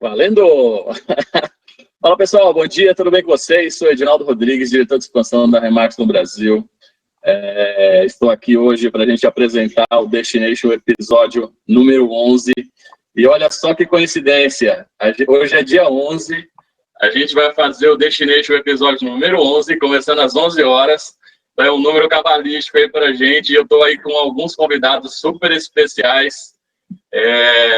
Valendo! Fala pessoal, bom dia, tudo bem com vocês? Sou Edinaldo Rodrigues, diretor de expansão da Remax no Brasil. Estou aqui hoje para a gente apresentar o Destination episódio número 11. E olha só que coincidência, hoje é dia 11, a gente vai fazer o Destination episódio número 11, começando às 11 horas. É um número cabalístico aí para a gente, e eu estou aí com alguns convidados super especiais.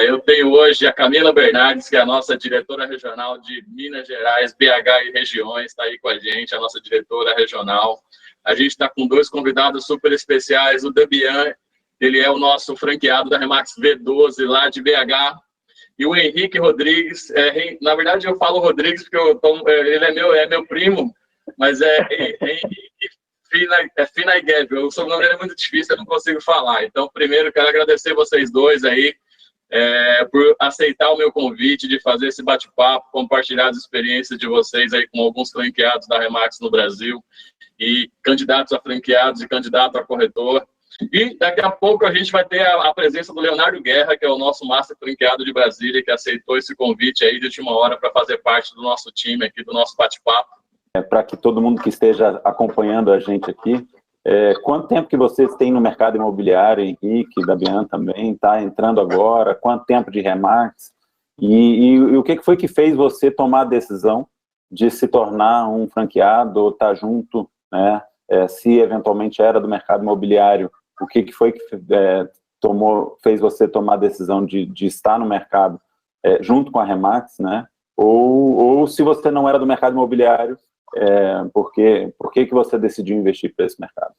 Eu tenho hoje a Camila Bernardes, que é a nossa diretora regional de Minas Gerais, BH e regiões, está aí com a gente, a nossa diretora regional. A gente está com dois convidados super especiais, o Debian, ele é o nosso franqueado da Remax V12 lá de BH, e o Henrique Rodrigues, na verdade eu falo Rodrigues porque ele é meu primo, mas Henrique Finaigev, o sobrenome dele é muito difícil, eu não consigo falar. Então, primeiro, quero agradecer vocês dois aí por aceitar o meu convite de fazer esse bate-papo, compartilhar as experiências de vocês aí com alguns franqueados da Remax no Brasil e candidatos a franqueados e candidato a corretor. E daqui a pouco a gente vai ter a presença do Leonardo Guerra, que é o nosso master franqueado de Brasília, que aceitou esse convite aí de última hora para fazer parte do nosso time aqui, do nosso bate-papo. Para que todo mundo que esteja acompanhando a gente aqui, quanto tempo que vocês têm no mercado imobiliário, Henrique, Dabian também, está entrando agora, quanto tempo de Remax, e o que foi que fez você tomar a decisão de se tornar um franqueado ou estar junto, né, se eventualmente era do mercado imobiliário, o que foi que fez você tomar a decisão de estar no mercado junto com a Remax, né, ou se você não era do mercado imobiliário, por que você decidiu investir para esse mercado?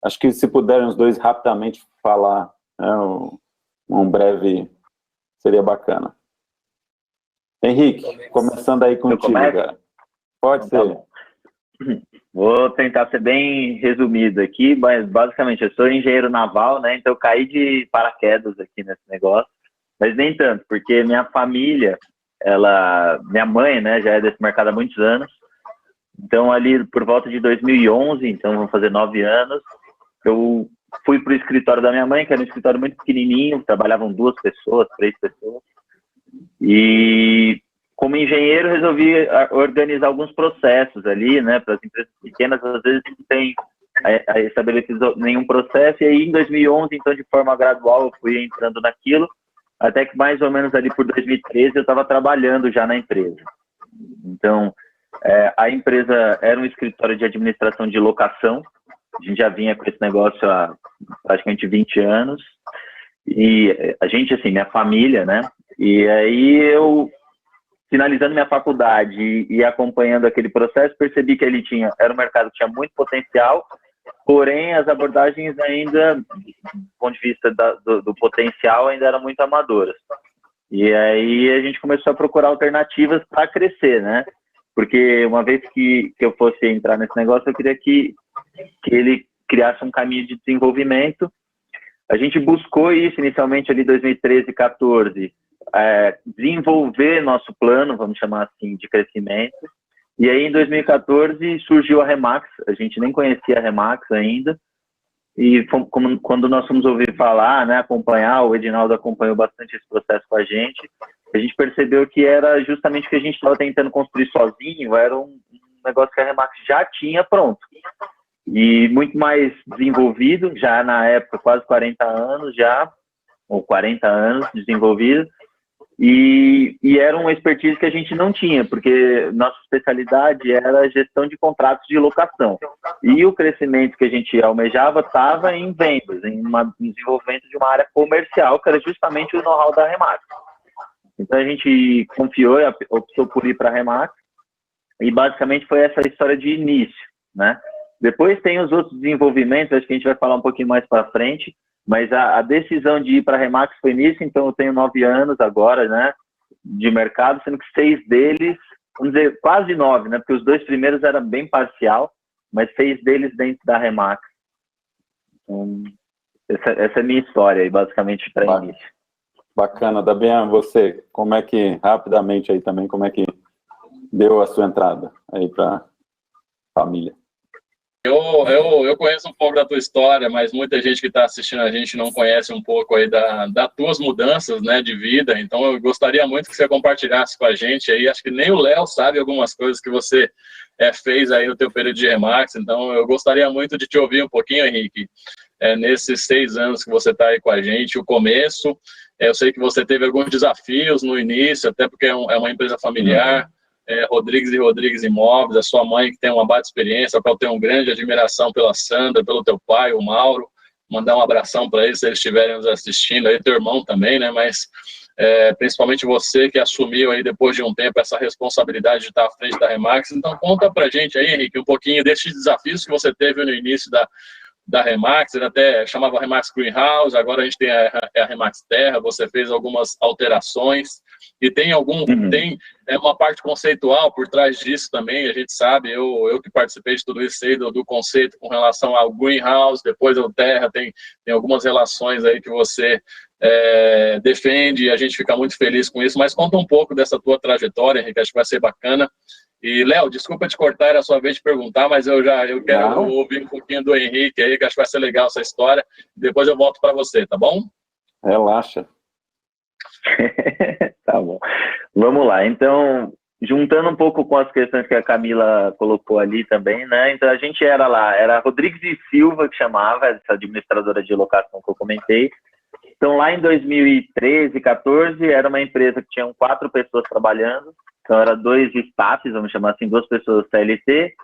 Acho que se puderem os dois rapidamente falar, né, um breve, seria bacana. Henrique, começando aí contigo, cara. Pode ser. Tá. Vou tentar ser bem resumido aqui, mas basicamente eu sou engenheiro naval, né, então eu caí de paraquedas aqui nesse negócio, mas nem tanto, porque minha família, minha mãe, né, já é desse mercado há muitos anos. Então, ali por volta de 2011, então vão fazer 9 anos, eu fui para o escritório da minha mãe, que era um escritório muito pequenininho, trabalhavam 2 pessoas, 3 pessoas, e como engenheiro resolvi organizar alguns processos ali, né, para as empresas pequenas, às vezes não tem estabelecido nenhum processo, e aí em 2011, então de forma gradual eu fui entrando naquilo, até que mais ou menos ali por 2013 eu estava trabalhando já na empresa. Então, a empresa era um escritório de administração de locação, a gente já vinha com esse negócio há praticamente 20 anos, e a gente, assim, minha família, né, e aí eu, finalizando minha faculdade e acompanhando aquele processo, percebi que era um mercado que tinha muito potencial, porém as abordagens ainda, do ponto de vista do potencial, ainda eram muito amadoras. E aí a gente começou a procurar alternativas para crescer, né? Porque uma vez que eu fosse entrar nesse negócio, eu queria que ele criasse um caminho de desenvolvimento. A gente buscou isso inicialmente ali em 2013 e 2014, desenvolver nosso plano, vamos chamar assim, de crescimento. E aí em 2014 surgiu a Remax, a gente nem conhecia a Remax ainda, e quando nós fomos ouvir falar, né, acompanhar, o Edinaldo acompanhou bastante esse processo com a gente percebeu que era justamente o que a gente estava tentando construir sozinho, era um negócio que a Remax já tinha pronto. E muito mais desenvolvido, já na época quase 40 anos já, ou 40 anos desenvolvido, e era uma expertise que a gente não tinha, porque nossa especialidade era a gestão de contratos de locação. E o crescimento que a gente almejava estava em vendas, em desenvolvimento de uma área comercial, que era justamente o know-how da Remax. Então a gente confiou e optou por ir para a Remax, e basicamente foi essa história de início, né? Depois tem os outros desenvolvimentos, acho que a gente vai falar um pouquinho mais para frente, mas a decisão de ir para a Remax foi nisso, então eu tenho 9 anos agora, né, de mercado, sendo que 6 deles, vamos dizer, quase 9, né, porque os 2 primeiros eram bem parcial, mas 6 deles dentro da Remax. Então, essa é a minha história aí, basicamente, para início. Bacana. Dabian, você, como é que, rapidamente aí também, como é que deu a sua entrada aí para a família? Eu conheço um pouco da tua história, mas muita gente que está assistindo a gente não conhece um pouco aí das tuas mudanças, né, de vida. Então, eu gostaria muito que você compartilhasse com a gente aí. Acho que nem o Léo sabe algumas coisas que você fez aí no teu período de Remax. Então, eu gostaria muito de te ouvir um pouquinho, Henrique, nesses 6 anos que você está aí com a gente, o começo. Eu sei que você teve alguns desafios no início, até porque é uma empresa familiar. Rodrigues e Rodrigues Imóveis, a sua mãe que tem uma baita experiência, a qual eu tenho grande admiração pela Sandra, pelo teu pai, o Mauro, mandar um abração para eles se eles estiverem nos assistindo, aí teu irmão também, né, mas principalmente você que assumiu aí depois de um tempo essa responsabilidade de estar à frente da Remax. Então conta pra gente aí, Henrique, um pouquinho desses desafios que você teve no início da Remax. Ele até chamava Remax Greenhouse, agora a gente tem a Remax Terra. Você fez algumas alterações e tem uma parte conceitual por trás disso também, a gente sabe. Eu que participei de tudo isso, sei do conceito com relação ao Greenhouse, depois ao Terra, tem algumas relações aí que você defende e a gente fica muito feliz com isso. Mas conta um pouco dessa tua trajetória, Henrique, acho que vai ser bacana. E, Léo, desculpa te cortar, era a sua vez de perguntar, mas eu quero ouvir um pouquinho do Henrique aí, que acho que vai ser legal essa história. Depois eu volto para você, tá bom? Relaxa. Tá bom. Vamos lá. Então, juntando um pouco com as questões que a Camila colocou ali também, né? Então, a gente era Rodrigues e Silva, que chamava, essa administradora de locação que eu comentei. Então, lá em 2013, 14, era uma empresa que tinham 4 pessoas trabalhando. Então, era 2 staffs, vamos chamar assim, 2 pessoas CLT.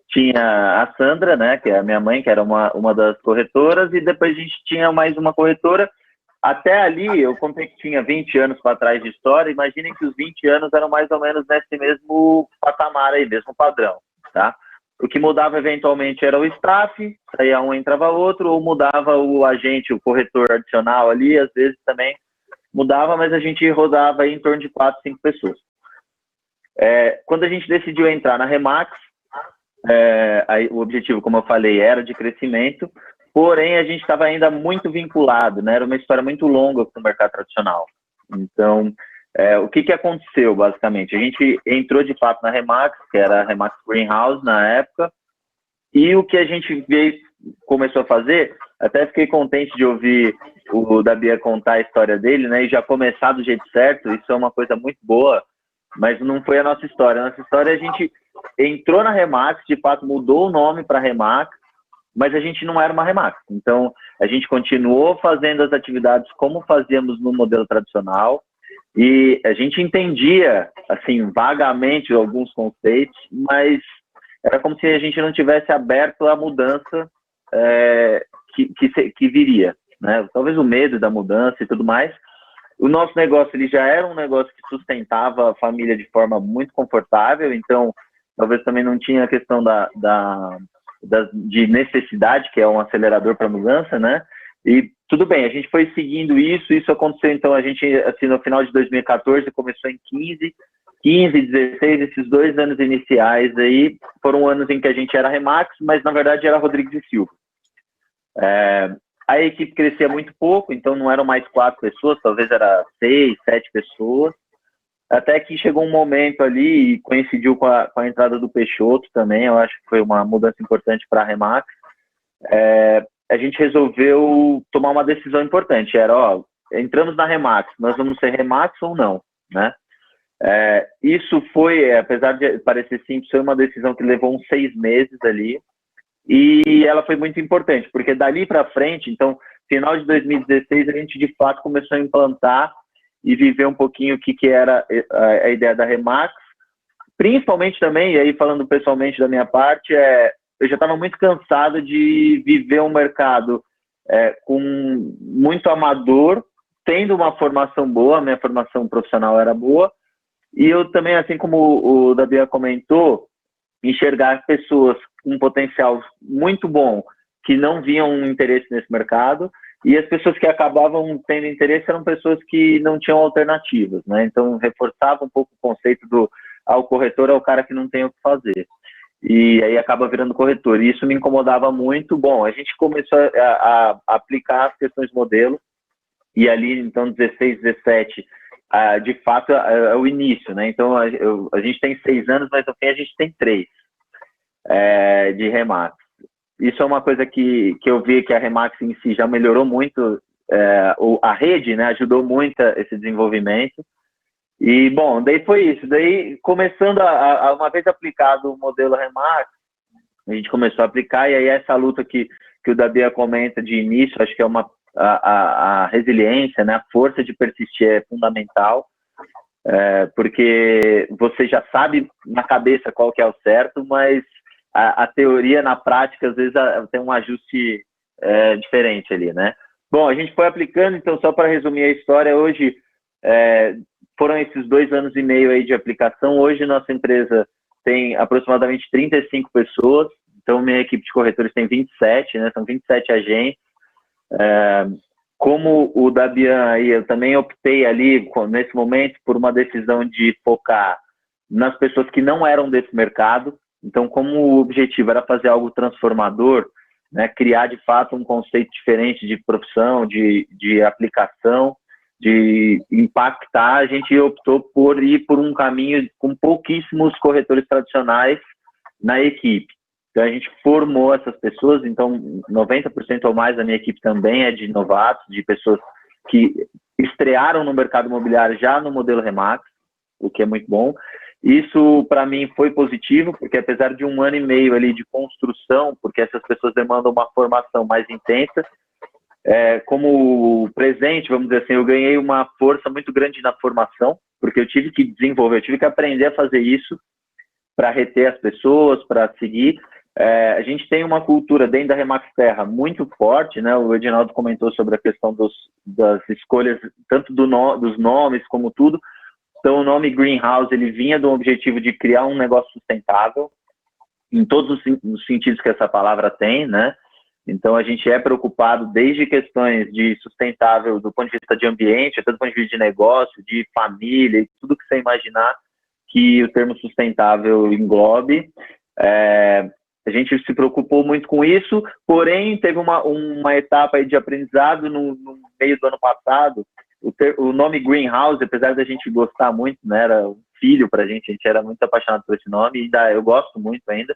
Tinha a Sandra, né, que é a minha mãe, que era uma das corretoras, e depois a gente tinha mais uma corretora. Até ali, eu contei que tinha 20 anos para trás de história. Imaginem que os 20 anos eram mais ou menos nesse mesmo patamar aí, mesmo padrão, tá? O que mudava eventualmente era o staff, saía um, entrava outro, ou mudava o agente, o corretor adicional ali, às vezes também mudava, mas a gente rodava aí em torno de 4, 5 pessoas. Quando a gente decidiu entrar na Remax, aí, o objetivo, como eu falei, era de crescimento, porém a gente estava ainda muito vinculado, né? Era uma história muito longa com o mercado tradicional. Então, o que aconteceu, basicamente? A gente entrou de fato na Remax, que era a Remax Greenhouse na época, e o que a gente começou a fazer, até fiquei contente de ouvir o Dabia contar a história dele, né? E já começar do jeito certo, isso é uma coisa muito boa, mas não foi a nossa história. A nossa história, a gente entrou na Remax, de fato mudou o nome para Remax, mas a gente não era uma Remax. Então, a gente continuou fazendo as atividades como fazíamos no modelo tradicional, e a gente entendia, assim, vagamente alguns conceitos, mas era como se a gente não tivesse aberto à mudança que viria, né? Talvez o medo da mudança e tudo mais. O nosso negócio, ele já era um negócio que sustentava a família de forma muito confortável, então talvez também não tinha a questão de necessidade, que é um acelerador para mudança, né? E tudo bem, a gente foi seguindo isso aconteceu, então a gente, assim, no final de 2014, começou em 15, 16, esses 2 anos iniciais aí, foram anos em que a gente era Remax, mas na verdade era Rodrigues e Silva. A equipe crescia muito pouco, então não eram mais 4 pessoas, talvez era 6, 7 pessoas, até que chegou um momento ali e coincidiu com a entrada do Peixoto também. Eu acho que foi uma mudança importante para a Remax. A gente resolveu tomar uma decisão importante, entramos na Remax, nós vamos ser Remax ou não, né? Isso foi, apesar de parecer simples, foi uma decisão que levou uns 6 meses ali, e ela foi muito importante, porque dali para frente, então, final de 2016, a gente de fato começou a implantar e viver um pouquinho o que era a ideia da Remax, principalmente também, e aí falando pessoalmente da minha parte, eu já estava muito cansado de viver um mercado com muito amador, tendo uma formação boa, minha formação profissional era boa, e eu também, assim como o Dabia comentou, enxergar pessoas com um potencial muito bom, que não viam um interesse nesse mercado, e as pessoas que acabavam tendo interesse eram pessoas que não tinham alternativas, né? Então, reforçava um pouco o conceito o corretor é o cara que não tem o que fazer. E aí acaba virando corretor. E isso me incomodava muito. Bom, a gente começou a aplicar as questões modelo, e ali, então, 16, 17, de fato, é o início, né? Então, a gente tem 6 anos, mas no fim a gente tem 3 de Remax. isso é uma coisa que eu vi que a Remax em si já melhorou muito, a rede, né, ajudou muito esse desenvolvimento. E, bom, daí foi isso. Daí, começando uma vez aplicado o modelo Remax, a gente começou a aplicar, e aí essa luta que o Dabia comenta de início, acho que é a resiliência, né, a força de persistir é fundamental, porque você já sabe na cabeça qual que é o certo, mas a teoria na prática, às vezes, tem um ajuste diferente ali, né? Bom, a gente foi aplicando, então, só para resumir a história, hoje foram esses 2 anos e meio aí de aplicação. Hoje nossa empresa tem aproximadamente 35 pessoas, então minha equipe de corretores tem 27, né? São 27 agentes. Como o Dabian aí, eu também optei ali, nesse momento, por uma decisão de focar nas pessoas que não eram desse mercado. Então, como o objetivo era fazer algo transformador, né, criar de fato um conceito diferente de profissão, de aplicação, de impactar, a gente optou por ir por um caminho com pouquíssimos corretores tradicionais na equipe. Então, a gente formou essas pessoas, então 90% ou mais da minha equipe também é de novatos, de pessoas que estrearam no mercado imobiliário já no modelo Remax, o que é muito bom. Isso, para mim, foi positivo, porque apesar de 1 ano e meio ali de construção, porque essas pessoas demandam uma formação mais intensa, como presente, vamos dizer assim, eu ganhei uma força muito grande na formação, porque eu tive que desenvolver, eu tive que aprender a fazer isso para reter as pessoas, para seguir. A gente tem uma cultura dentro da Remax Terra muito forte, né? O Edinaldo comentou sobre a questão das escolhas, tanto dos nomes como tudo. Então, o nome Greenhouse, ele vinha de um objetivo de criar um negócio sustentável, em todos os sentidos que essa palavra tem, né? Então, a gente é preocupado desde questões de sustentável do ponto de vista de ambiente, até do ponto de vista de negócio, de família, e tudo que você imaginar que o termo sustentável englobe. A gente se preocupou muito com isso, porém, teve uma etapa aí de aprendizado no meio do ano passado. O nome Greenhouse, apesar da gente gostar muito, né, era um filho para a gente era muito apaixonado por esse nome, e ainda eu gosto muito ainda,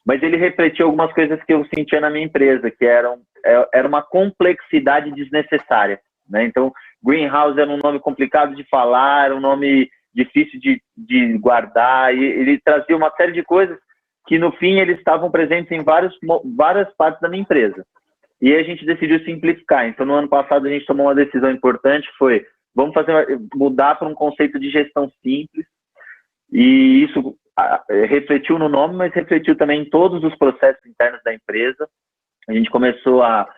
mas ele refletiu algumas coisas que eu sentia na minha empresa, que era uma complexidade desnecessária, né? Então, Greenhouse era um nome complicado de falar, um nome difícil de guardar, e ele trazia uma série de coisas que, no fim, eles estavam presentes em várias partes da minha empresa. E a gente decidiu simplificar. Então, no ano passado, a gente tomou uma decisão importante, vamos mudar para um conceito de gestão simples, e isso refletiu no nome, mas refletiu também em todos os processos internos da empresa. A gente começou a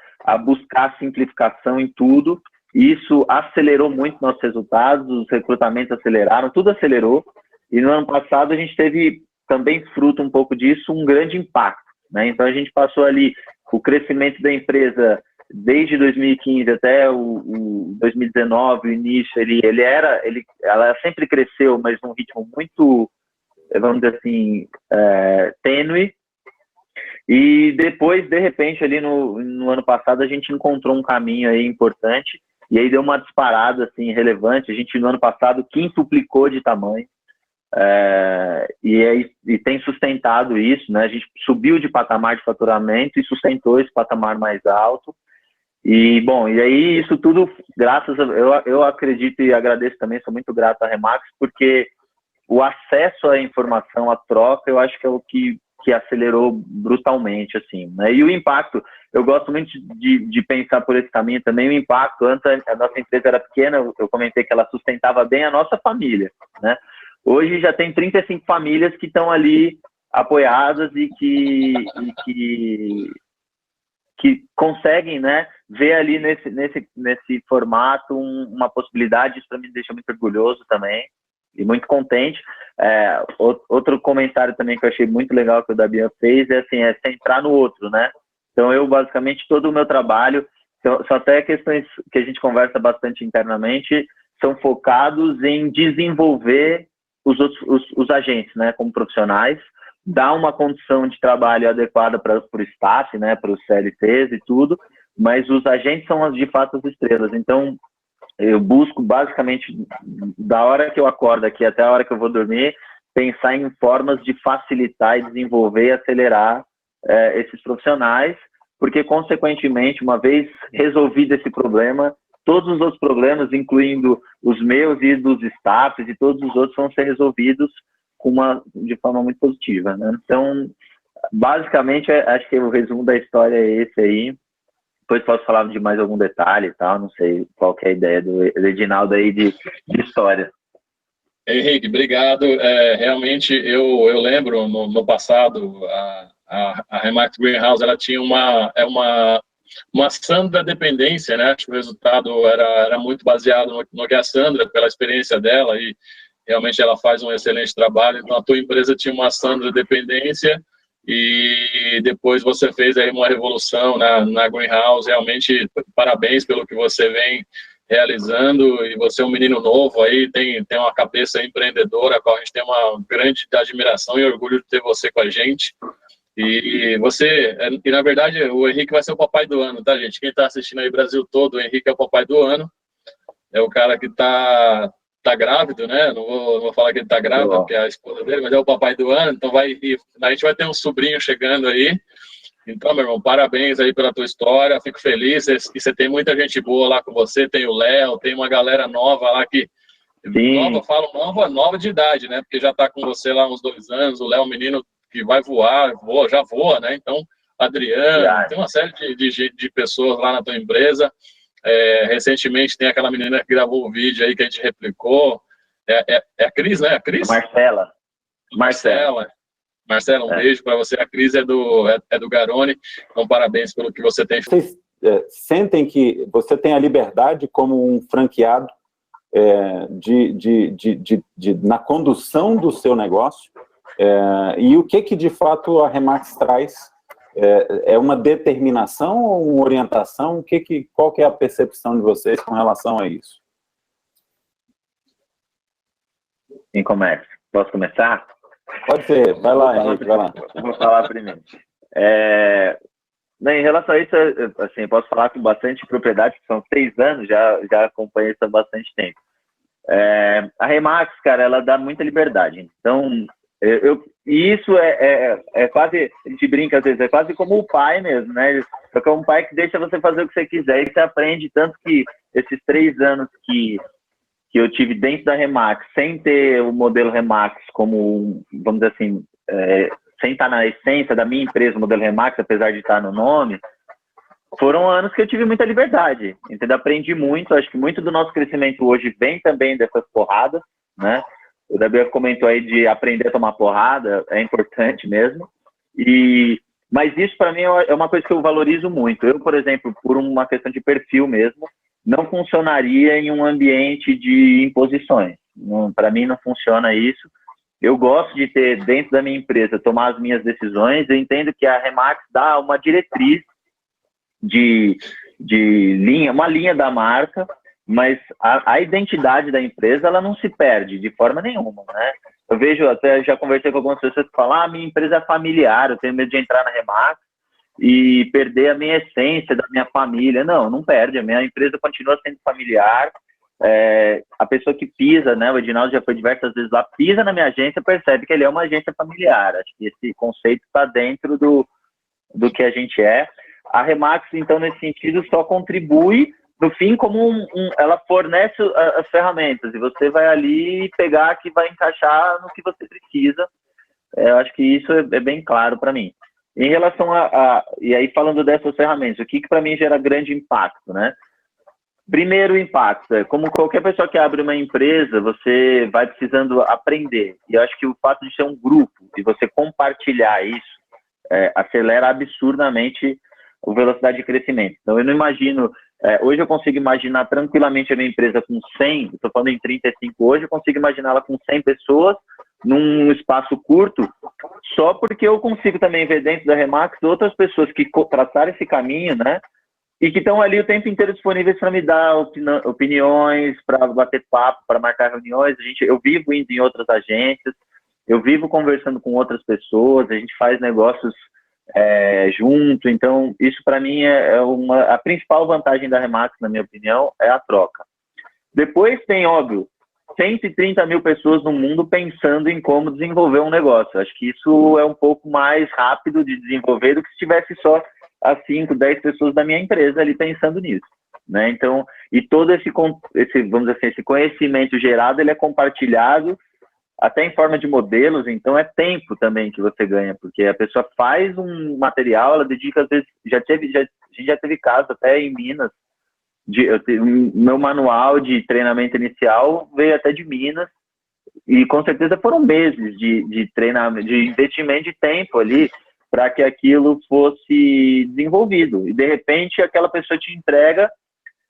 buscar simplificação em tudo, e isso acelerou muito nossos resultados, os recrutamentos aceleraram, tudo acelerou, e no ano passado a gente teve também fruto um pouco disso, um grande impacto, né? Então, a gente passou ali o crescimento da empresa desde 2015 até o 2019, o início, ela sempre cresceu, mas num ritmo muito, vamos dizer assim, tênue. E depois, de repente, ali no ano passado, a gente encontrou um caminho aí importante, e aí deu uma disparada assim, relevante. A gente, no ano passado, quintuplicou de tamanho. E tem sustentado isso, né? A gente subiu de patamar de faturamento e sustentou esse patamar mais alto. E, bom, e aí isso tudo, eu acredito e agradeço também, sou muito grato à Remax, porque o acesso à informação, à troca, eu acho que é o que acelerou brutalmente, assim, né? E o impacto, eu gosto muito de pensar por esse caminho também, o impacto, antes a nossa empresa era pequena, eu comentei que ela sustentava bem a nossa família, né? Hoje já tem 35 famílias que estão ali apoiadas e que conseguem, né, ver ali nesse formato uma possibilidade. Isso para mim me deixa muito orgulhoso também e muito contente. Outro comentário também que eu achei muito legal que o Dabian fez é centrar no outro, né? Então, basicamente, todo o meu trabalho, são até questões que a gente conversa bastante internamente, são focados em desenvolver os agentes, né, como profissionais, dar uma condição de trabalho adequada para o staff, né, para os CLTs e tudo, mas os agentes são de fato as estrelas. Então, eu busco basicamente, da hora que eu acordo aqui até a hora que eu vou dormir, pensar em formas de facilitar e desenvolver e acelerar esses profissionais, porque, consequentemente, uma vez resolvido esse problema, todos os outros problemas, incluindo os meus e dos staffs e todos os outros, vão ser resolvidos de forma muito positiva, né? Então, basicamente, acho que o resumo da história é esse aí. Depois posso falar de mais algum detalhe e tal, não sei qual que é a ideia do Edinaldo aí de história. Henrique, obrigado. Realmente, eu lembro no passado, a Remax Greenhouse, ela tinha uma Sandra dependência, né? Acho que o resultado era muito baseado no que a Sandra, pela experiência dela, e realmente ela faz um excelente trabalho. Então, a tua empresa tinha uma Sandra dependência, e depois você fez aí uma revolução na Greenhouse. Realmente, parabéns pelo que você vem realizando, e você é um menino novo aí, tem uma cabeça empreendedora, a qual a gente tem uma grande admiração e orgulho de ter você com a gente. E na verdade, o Henrique vai ser o papai do ano, tá, gente? Quem tá assistindo aí, Brasil todo, o Henrique é o papai do ano, é o cara que tá grávido, né? Não vou falar que ele tá grávido, porque é a esposa dele, mas é o papai do ano, então a gente vai ter um sobrinho chegando aí. Então, meu irmão, parabéns aí pela tua história, fico feliz que você tem muita gente boa lá com você, tem o Léo, tem uma galera nova lá que... Sim. Nova de idade, né? Porque já tá com você lá uns 2 anos, o Léo é um menino que vai já voa, né? Então, Adriano, tem uma série de pessoas lá na tua empresa. Recentemente tem aquela menina que gravou o vídeo aí que a gente replicou, é a Cris, né? A Cris? Marcela, um beijo para você. A Cris é do Garone, então parabéns pelo que você tem. Vocês sentem que você tem a liberdade como um franqueado na condução do seu negócio, e o que de fato a Remax traz? É uma determinação ou uma orientação? Qual que é a percepção de vocês com relação a isso? Em comércio. Posso começar? Pode ser, vai lá, Henrique, vai lá. Vou falar primeiro. Em relação a isso, assim, posso falar com bastante propriedade, porque são 6 anos, já acompanho isso há bastante tempo. A Remax, cara, ela dá muita liberdade. Então, e isso é quase, a gente brinca às vezes, é quase como o pai mesmo, né? Só que é um pai que deixa você fazer o que você quiser, e você aprende tanto que esses 3 anos que eu tive dentro da Remax, sem ter o modelo Remax como, vamos dizer assim, sem estar na essência da minha empresa, o modelo Remax, apesar de estar no nome, foram anos que eu tive muita liberdade, entendeu? Aprendi muito, acho que muito do nosso crescimento hoje vem também dessas porradas, né? O WF comentou aí de aprender a tomar porrada, é importante mesmo, mas isso para mim é uma coisa que eu valorizo muito. Eu, por exemplo, por uma questão de perfil mesmo, não funcionaria em um ambiente de imposições. Para mim não funciona isso. Eu gosto de ter dentro da minha empresa, tomar as minhas decisões. Eu entendo que a Remax dá uma diretriz de linha, uma linha da marca, mas a identidade da empresa ela não se perde de forma nenhuma, né? Eu vejo, até já conversei com algumas pessoas que falam, minha empresa é familiar, eu tenho medo de entrar na Remax e perder a minha essência da minha família. Não perde, a minha empresa continua sendo familiar. A pessoa que pisa, né, o Edinaldo já foi diversas vezes lá, pisa na minha agência, percebe que ele é uma agência familiar. Acho que esse conceito está dentro do que a gente é. A Remax, então, nesse sentido, só contribui, no fim, como ela fornece as ferramentas, e você vai ali pegar que vai encaixar no que você precisa. Eu acho que isso é bem claro para mim. Em relação e aí falando dessas ferramentas, o que para mim gera grande impacto, né? Primeiro impacto, como qualquer pessoa que abre uma empresa, você vai precisando aprender. E eu acho que o fato de ser um grupo e você compartilhar isso, acelera absurdamente a velocidade de crescimento. Então, eu não imagino... hoje eu consigo imaginar tranquilamente a minha empresa com 100, estou falando em 35 hoje, eu consigo imaginá-la com 100 pessoas, num espaço curto, só porque eu consigo também ver dentro da Remax outras pessoas que traçaram esse caminho, né? E que estão ali o tempo inteiro disponíveis para me dar opiniões, para bater papo, para marcar reuniões. Eu vivo indo em outras agências, eu vivo conversando com outras pessoas, a gente faz negócios junto. Então, isso para mim a principal vantagem da Remax, na minha opinião, é a troca. Depois tem, óbvio, 130 mil pessoas no mundo pensando em como desenvolver um negócio. Acho que isso é um pouco mais rápido de desenvolver do que se tivesse só as 5, 10 pessoas da minha empresa ali pensando nisso, né? Então, e todo esse vamos dizer assim, esse conhecimento gerado, ele é compartilhado até em forma de modelos, então é tempo também que você ganha, porque a pessoa faz um material, ela dedica, às vezes, a gente já teve casos até em Minas, meu manual de treinamento inicial veio até de Minas, e com certeza foram meses de treinamento, de investimento de tempo ali, para que aquilo fosse desenvolvido. E, de repente, aquela pessoa te entrega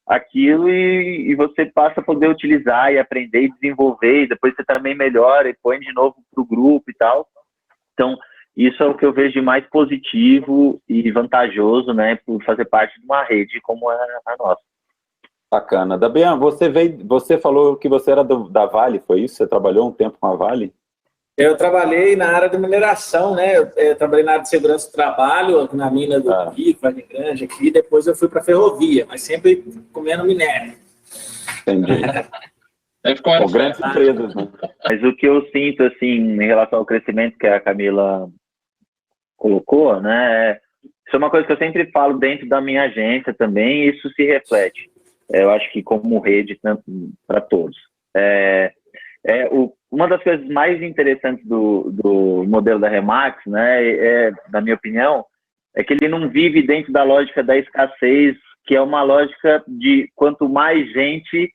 aquilo e você passa a poder utilizar e aprender e desenvolver, e depois você também melhora e põe de novo para o grupo e tal. Então, isso é o que eu vejo de mais positivo e vantajoso, né, por fazer parte de uma rede como a nossa. Bacana. Dabian, você falou que você era da Vale, foi isso? Você trabalhou um tempo com a Vale? Eu trabalhei na área de mineração, né? Eu trabalhei na área de segurança do trabalho, na mina do Pico, Vargem Grande, aqui, depois eu fui para a ferrovia, mas sempre comendo minério. Entendi. Com grandes empresas, né? Mas o que eu sinto, assim, em relação ao crescimento que a Camila colocou, né? Isso é uma coisa que eu sempre falo dentro da minha agência também, e isso se reflete. Eu acho que como rede para todos. Uma das coisas mais interessantes do modelo da Remax, né, na minha opinião, é que ele não vive dentro da lógica da escassez, que é uma lógica de quanto mais gente,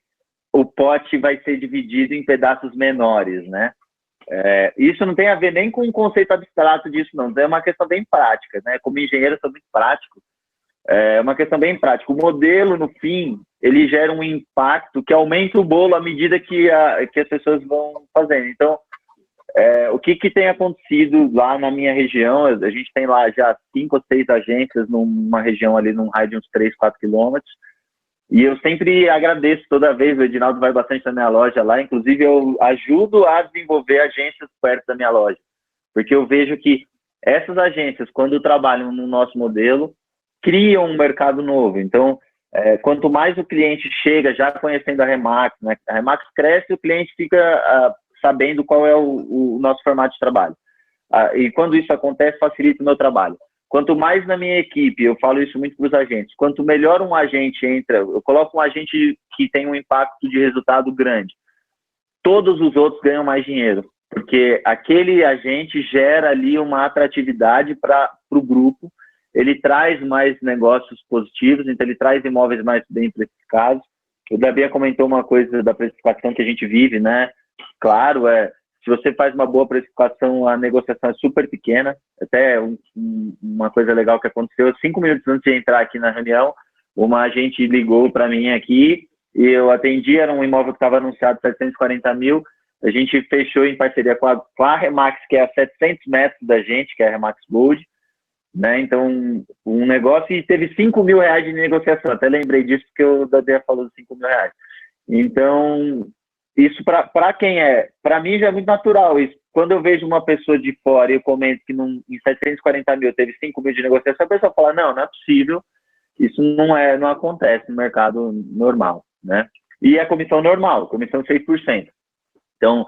o pote vai ser dividido em pedaços menores, né? Isso não tem a ver nem com o conceito abstrato disso, não. É uma questão bem prática, né? Como engenheiro, eu sou muito prático. É uma questão bem prática. O modelo, no fim, ele gera um impacto que aumenta o bolo à medida que as pessoas vão fazendo. Então, o que tem acontecido lá na minha região? A gente tem lá já 5 ou 6 agências numa região ali, num raio de uns 3, 4 quilômetros. E eu sempre agradeço toda vez, o Edinaldo vai bastante na minha loja lá, inclusive eu ajudo a desenvolver agências perto da minha loja. Porque eu vejo que essas agências, quando trabalham no nosso modelo, criam um mercado novo. Então, quanto mais o cliente chega já conhecendo a Remax, né? A Remax cresce e o cliente fica sabendo qual é o nosso formato de trabalho. E quando isso acontece, facilita o meu trabalho. Quanto mais na minha equipe, eu falo isso muito para os agentes, quanto melhor um agente entra, eu coloco um agente que tem um impacto de resultado grande, todos os outros ganham mais dinheiro, porque aquele agente gera ali uma atratividade para o grupo, ele traz mais negócios positivos, então ele traz imóveis mais bem precificados. O Dabian comentou uma coisa da precificação que a gente vive, né? Claro, se você faz uma boa precificação, a negociação é super pequena. Até uma coisa legal que aconteceu, 5 minutos antes de entrar aqui na reunião, uma agente ligou para mim aqui e eu atendi, era um imóvel que estava anunciado 740 mil, a gente fechou em parceria com a Remax, que é a 700 metros da gente, que é a Remax Gold, né? Então, um negócio, e teve 5 mil reais de negociação, até lembrei disso porque o Dadeia falou dos 5 mil reais. Então, isso para quem para mim já é muito natural isso. Quando eu vejo uma pessoa de fora e eu comento que em 740 mil teve 5 mil de negociação, a pessoa fala, não é possível, isso não acontece no mercado normal, né? E a comissão normal, comissão 6%. Então,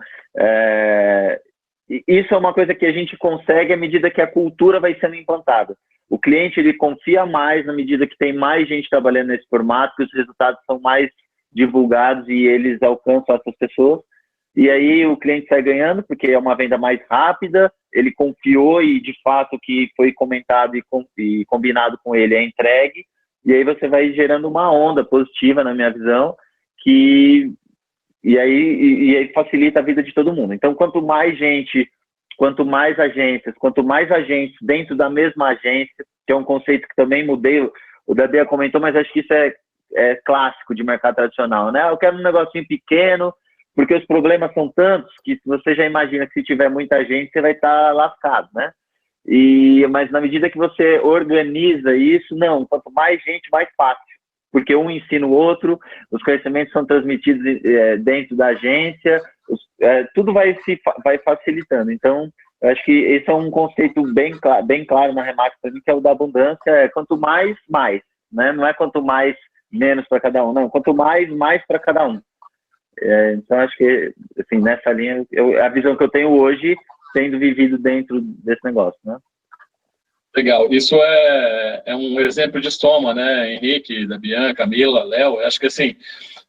isso é uma coisa que a gente consegue à medida que a cultura vai sendo implantada. O cliente, ele confia mais na medida que tem mais gente trabalhando nesse formato, que os resultados são mais divulgados e eles alcançam essas pessoas. E aí o cliente sai ganhando, porque é uma venda mais rápida, ele confiou e, de fato, o que foi comentado e combinado com ele é entregue. E aí você vai gerando uma onda positiva, na minha visão, e aí facilita a vida de todo mundo. Então, quanto mais gente, quanto mais agentes dentro da mesma agência, que é um conceito que também mudei, o Dadeia comentou, mas acho que isso é clássico de mercado tradicional, né? Eu quero um negocinho pequeno, porque os problemas são tantos que você já imagina que se tiver muita gente, você vai estar lascado, né? Mas na medida que você organiza isso, não, quanto mais gente, mais fácil. Porque um ensina o outro, os conhecimentos são transmitidos dentro da agência, tudo vai facilitando. Então, eu acho que esse é um conceito bem claro na Remax para mim, que é o da abundância, quanto mais, né? Não é quanto mais, menos para cada um, não, quanto mais para cada um. Então, acho que, assim, nessa linha, a visão que eu tenho hoje, tendo vivido dentro desse negócio, né? Legal. Isso é um exemplo de soma, né? Henrique, da Bianca, Camila, Léo. Acho que, assim,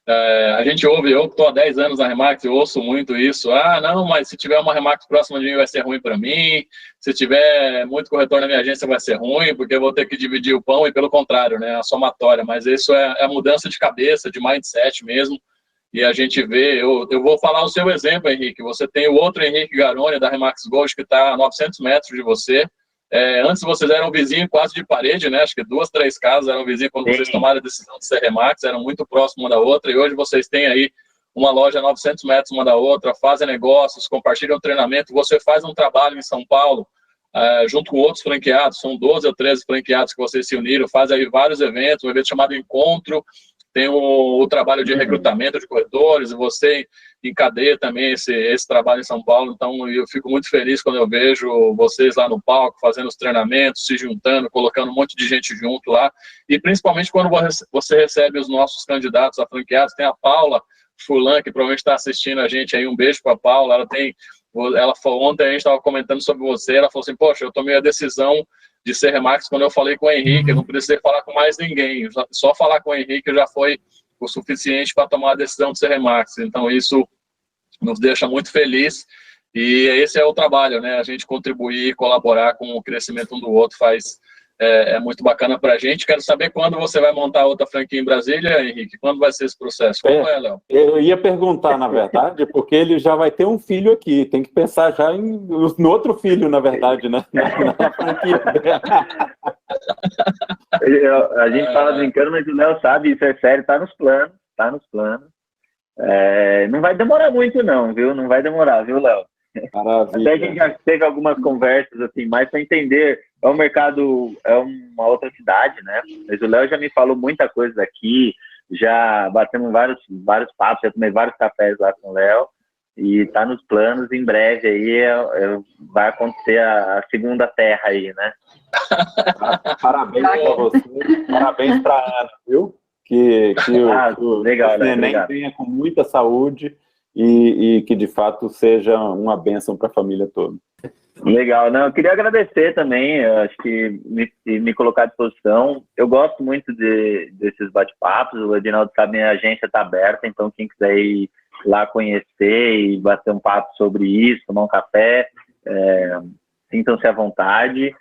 a gente ouve, eu que estou há 10 anos na Remax, eu ouço muito isso. Ah, não, mas se tiver uma Remax próxima de mim vai ser ruim para mim. Se tiver muito corretor na minha agência vai ser ruim, porque eu vou ter que dividir o pão e pelo contrário, né? A somatória. Mas isso é a mudança de cabeça, de mindset mesmo. E a gente vê, eu vou falar o seu exemplo, Henrique. Você tem o outro Henrique Garoni, da Remax Gold, que está a 900 metros de você. Antes vocês eram vizinhos quase de parede, né? Acho que 2, 3 casas eram vizinhos quando vocês tomaram a decisão de ser Remax, eram muito próximos uma da outra, e hoje vocês têm aí uma loja a 900 metros uma da outra, fazem negócios, compartilham treinamento. Você faz um trabalho em São Paulo, junto com outros franqueados, são 12 ou 13 franqueados que vocês se uniram, fazem aí vários eventos, um evento chamado Encontro, tem o trabalho de recrutamento de corretores, e você encadeia também esse trabalho em São Paulo. Então, eu fico muito feliz quando eu vejo vocês lá no palco, fazendo os treinamentos, se juntando, colocando um monte de gente junto lá. E, principalmente, quando você recebe os nossos candidatos a franqueados, tem a Paula Furlan, que provavelmente está assistindo a gente aí. Um beijo para a Paula. Ontem a gente estava comentando sobre você, ela falou assim, poxa, eu tomei a decisão de ser Remax quando eu falei com o Henrique, eu não precisei falar com mais ninguém, só falar com o Henrique já foi o suficiente para tomar a decisão de ser Remax. Então isso nos deixa muito feliz, e esse é o trabalho, né? A gente contribuir, colaborar com o crescimento um do outro é muito bacana para a gente. Quero saber quando você vai montar outra franquia em Brasília, Henrique, quando vai ser esse processo? Como é, Léo? Eu ia perguntar, na verdade, porque ele já vai ter um filho aqui, tem que pensar já no outro filho, na verdade, né? Na franquia. A gente fala brincando, mas o Léo sabe, isso é sério, tá nos planos. Não vai demorar muito não, viu? Não vai demorar, viu, Léo? Maravilha. Até a gente já teve algumas conversas, assim, mais para entender, o mercado é uma outra cidade, né? Mas o Léo já me falou muita coisa daqui, já batemos vários papos, já tomei vários cafés lá com o Léo, e tá nos planos, em breve aí vai acontecer a segunda terra aí, né? Parabéns para você, parabéns para a Ana, viu? Que legal, o neném venha com muita saúde e que, de fato, seja uma bênção para a família toda. Legal. Não, eu queria agradecer também, acho que me colocar à disposição. Eu gosto muito desses bate-papos, o Edinaldo sabe, minha agência está aberta, então quem quiser ir lá conhecer e bater um papo sobre isso, tomar um café, sintam-se à vontade.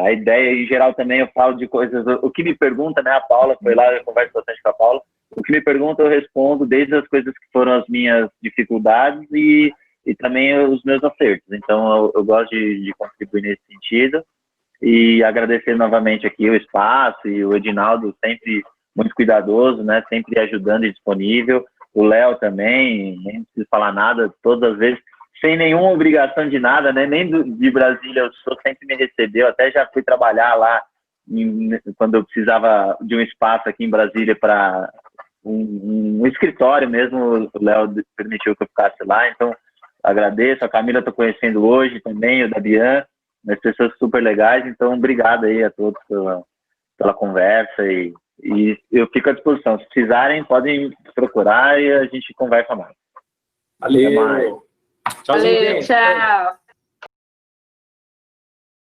A ideia, em geral, também eu falo de coisas, o que me pergunta, né, a Paula foi lá, eu converso bastante com a Paula, o que me pergunta eu respondo, desde as coisas que foram as minhas dificuldades e também os meus acertos. Então, eu gosto de contribuir nesse sentido e agradecer novamente aqui o espaço e o Edinaldo sempre muito cuidadoso, né, sempre ajudando e disponível, o Léo também, nem preciso falar nada, todas as vezes, sem nenhuma obrigação de nada, né? Nem de Brasília, o senhor sempre me recebeu, até já fui trabalhar lá quando eu precisava de um espaço aqui em Brasília para um escritório mesmo, o Léo permitiu que eu ficasse lá, então agradeço, a Camila estou conhecendo hoje também, o da Bian, as pessoas super legais, então obrigado aí a todos pela conversa e eu fico à disposição, se precisarem podem procurar e a gente conversa mais. Valeu! Valeu, tchau.